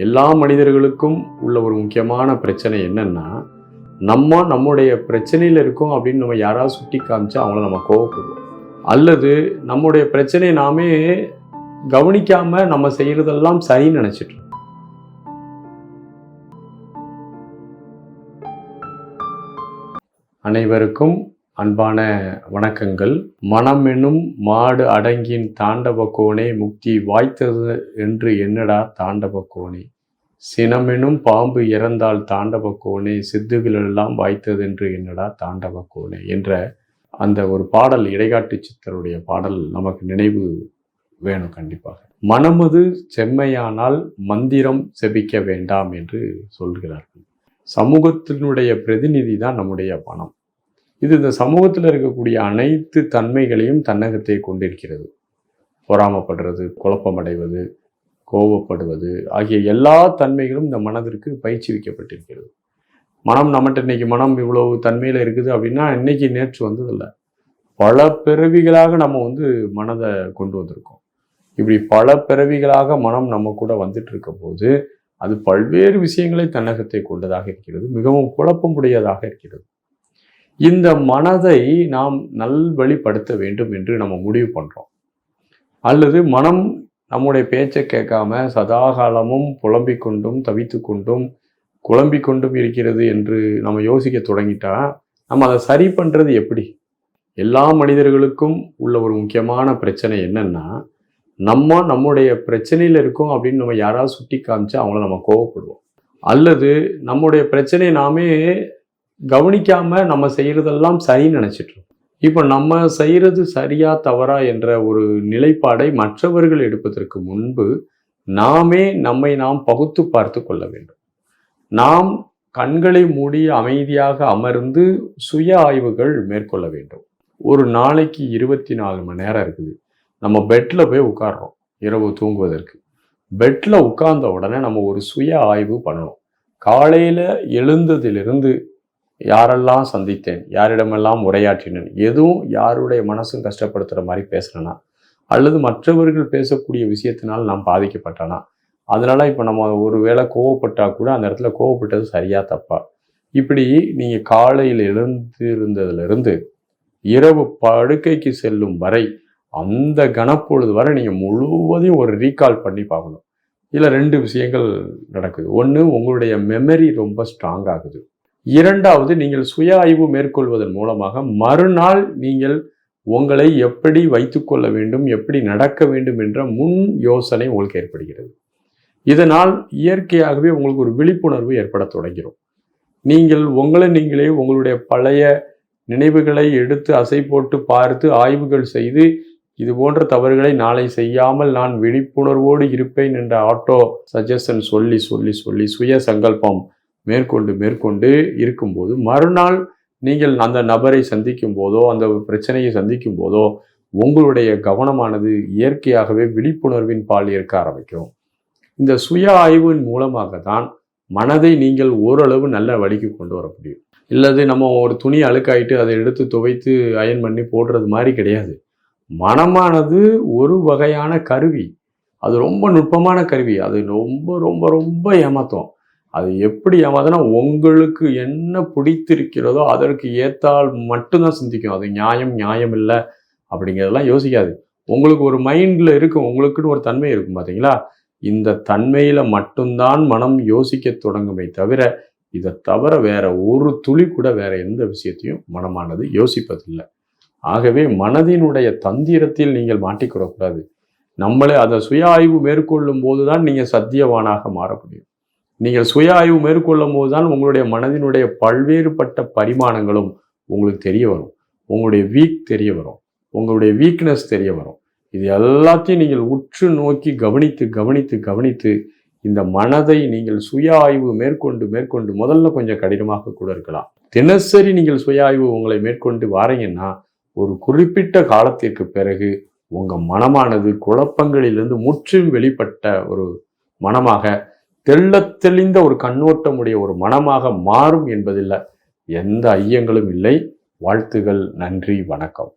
எல்லா மனிதர்களுக்கும் உள்ள ஒரு முக்கியமான பிரச்சனை என்னன்னா, நம்முடைய பிரச்சனையில் இருக்கோம் அப்படின்னு நம்ம யாராவது சுட்டி காமிச்சா அவங்கள நம்ம கோவப்படுவோம். அல்லது நம்முடைய பிரச்சனையை நாமே கவனிக்காம நம்ம செய்யறதெல்லாம் சரின்னு நினைச்சிட்டு இருக்கோம். அனைவருக்கும் அன்பான வணக்கங்கள். மனம் என்னும் மாடு அடங்கின் தாண்டவ கோணே, முக்தி வாய்த்தது என்று என்னடா தாண்டவ கோணே, சினமெனும் பாம்பு இறந்தால் தாண்டவ கோணே, சித்துகளெல்லாம் வாய்த்தது என்று என்னடா தாண்டவ கோணே என்ற அந்த ஒரு பாடல், இடைக்காட்டு சித்தருடைய பாடல் நமக்கு நினைவு வேணும். கண்டிப்பாக மனமது செம்மையானால் மந்திரம் செபிக்க வேண்டாம் என்று சொல்கிறார்கள். சமூகத்தினுடைய பிரதிநிதி தான் நம்முடைய மனம். இது இந்த சமூகத்தில் இருக்கக்கூடிய அனைத்து தன்மைகளையும் தன்னகத்தை கொண்டிருக்கிறது. பொறாமப்படுறது, குழப்பமடைவது, கோபப்படுவது ஆகிய எல்லா தன்மைகளும் இந்த மனதிற்கு பயிற்சிவிக்கப்பட்டிருக்கிறது. மனம் நம்மகிட்ட இன்னைக்கு மனம் இவ்வளவு தன்மையில் இருக்குது அப்படின்னா இன்னைக்கு நேற்று வந்ததில்லை. பல பிறவிகளாக நம்ம மனதை கொண்டு வந்திருக்கோம். இப்படி பல பிறவிகளாக மனம் நம்ம கூட வந்துட்டு இருக்க போது அது பல்வேறு விஷயங்களை தன்னகத்தை கொண்டதாக இருக்கிறது. மிகவும் குழப்பமுடையதாக இருக்கிறது. இந்த மனதை நாம் நல்வழிப்படுத்த வேண்டும் என்று நம்ம முடிவு பண்றோம். அல்லது மனம் நம்முடைய பேச்சை கேட்காம சதாகாலமும் புலம்பிக் கொண்டும் தவித்து கொண்டும் குழம்பிக் கொண்டும் இருக்கிறது என்று நம்ம யோசிக்க தொடங்கிட்டா நம்ம அதை சரி பண்றது எப்படி? எல்லா மனிதர்களுக்கும் உள்ள ஒரு முக்கியமான பிரச்சனை என்னன்னா, நம்முடைய பிரச்சனையில் இருக்கோம் அப்படின்னு நம்ம யாராவது சுட்டி காமிச்சா அவங்கள நம்ம கோவப்படுவோம். அல்லது நம்முடைய பிரச்சனையை நாமே கவனிக்காம நம்ம செய்யறதெல்லாம் சரின்னு நினைச்சிட்டு இருக்கோம். இப்ப நம்ம செய்யறது சரியா தவறா என்ற ஒரு நிலைப்பாடை மற்றவர்கள் எடுப்பதற்கு முன்பு நம்மை நாம் பகுத்து பார்த்து கொள்ள வேண்டும். நாம் கண்களை மூடி அமைதியாக அமர்ந்து சுய ஆய்வுகள் மேற்கொள்ள வேண்டும். ஒரு நாளைக்கு 24 மணி நேரம் இருக்குது. நம்ம பெட்ல போய் உட்கார்றோம் இரவு தூங்குவதற்கு. பெட்ல உட்கார்ந்த உடனே நம்ம ஒரு சுய ஆய்வு பண்ணணும். காலையில எழுந்ததிலிருந்து யாரெல்லாம் சந்தித்தேன், யாரிடமெல்லாம் உரையாற்றினேன், எதுவும் யாருடைய மனசும் கஷ்டப்படுத்துகிற மாதிரி பேசுகிறேன்னா, அல்லது மற்றவர்கள் பேசக்கூடிய விஷயத்தினால் நாம் பாதிக்கப்பட்டானா, அதனால இப்போ நம்ம ஒரு வேளை கோவப்பட்டா கூட அந்த இடத்துல கோவப்பட்டது சரியா தப்பா, இப்படி நீங்கள் காலையில் எழுந்திருந்ததுலேருந்து இரவு படுக்கைக்கு செல்லும் வரை அந்த கணப்பொழுது வரை நீங்கள் முழுவதையும் ஒரு ரீகால் பண்ணி பார்க்கணும். இதில் 2 விஷயங்கள் நடக்குது. ஒன்று, உங்களுடைய மெமரி ரொம்ப ஸ்ட்ராங் ஆகுது. இரண்டாவது, நீங்கள் சுய ஆய்வு மேற்கொள்வதன் மூலமாக மறுநாள் நீங்கள் உங்களை எப்படி வைத்துக்கொள்ள வேண்டும், எப்படி நடக்க வேண்டும் என்ற முன் யோசனை உங்களுக்கு ஏற்படுகிறது. இதனால் இயற்கையாகவே உங்களுக்கு ஒரு விழிப்புணர்வு ஏற்பட தொடங்கிறோம். நீங்கள் நீங்களே உங்களுடைய பழைய நினைவுகளை எடுத்து அசை போட்டு பார்த்து ஆய்வுகள் செய்து இது போன்ற தவறுகளை நாளை செய்யாமல் நான் விழிப்புணர்வோடு இருப்பேன் என்ற ஆட்டோ சஜஷன் சொல்லி சொல்லி சொல்லி சுய சங்கல்பம் மேற்கொண்டு இருக்கும்போது மறுநாள் நீங்கள் அந்த நபரை சந்திக்கும் போதோ அந்த பிரச்சனையை சந்திக்கும் போதோ உங்களுடைய கவனமானது இயற்கையாகவே விழிப்புணர்வின் பால் இருக்க ஆரம்பிக்கும். இந்த சுய ஆய்வின் மூலமாக தான் மனதை நீங்கள் ஓரளவு நல்ல வழிக்கு கொண்டு வர முடியும். இல்லது நம்ம ஒரு துணி அழுக்காயிட்டு அதை எடுத்து துவைத்து அயன் பண்ணி போடுறது மாதிரி கிடையாது. மனமானது ஒரு வகையான கருவி. அது ரொம்ப நுட்பமான கருவி. அது ரொம்ப ரொம்ப ரொம்ப ஏமாத்தும். அது எப்படி ஏமாதுன்னா, உங்களுக்கு என்ன பிடித்திருக்கிறதோ அதற்கு ஏத்தால் மட்டும்தான் சிந்திக்கும். அது நியாயம் இல்லை அப்படிங்கிறதெல்லாம் யோசிக்காது. உங்களுக்கு ஒரு மைண்டில் இருக்கும், உங்களுக்குன்னு ஒரு தன்மை இருக்கும் பார்த்தீங்களா? இந்த தன்மையில் மட்டும்தான் மனம் யோசிக்க தொடங்குமே தவிர, இதை தவிர வேற ஒரு துளி கூட வேற எந்த விஷயத்தையும் மனமானது யோசிப்பதில்லை. ஆகவே மனதினுடைய தந்திரத்தில் நீங்கள் மாட்டிக்கூடக்கூடாது. நம்மளே அதை சுய ஆய்வு மேற்கொள்ளும் போதுதான் நீங்கள் சத்தியவானாக மாற முடியும். நீங்கள் சுய ஆய்வு மேற்கொள்ளும் போதுதான் உங்களுடைய மனதினுடைய பல்வேறுபட்ட பரிமாணங்களும் உங்களுக்கு தெரிய வரும். உங்களுடைய தெரிய வரும், உங்களுடைய வீக்னஸ் தெரிய வரும். இது எல்லாத்தையும் நீங்கள் உற்று நோக்கி கவனித்து இந்த மனதை நீங்கள் சுய ஆய்வு மேற்கொண்டு முதல்ல கொஞ்சம் கடினமாக கூட இருக்கலாம். தினசரி நீங்கள் சுய ஆய்வு உங்களை மேற்கொண்டு வாரீங்கன்னா ஒரு குறிப்பிட்ட காலத்திற்கு பிறகு உங்க மனமானது குழப்பங்களிலிருந்து முற்றிலும் வெளிப்பட்ட ஒரு மனமாக, தெளிந்த ஒரு கண்ணோட்டமுடைய ஒரு மனமாக மாறும் என்பதில் எந்த ஐயங்களும் இல்லை. வாழ்த்துகள். நன்றி. வணக்கம்.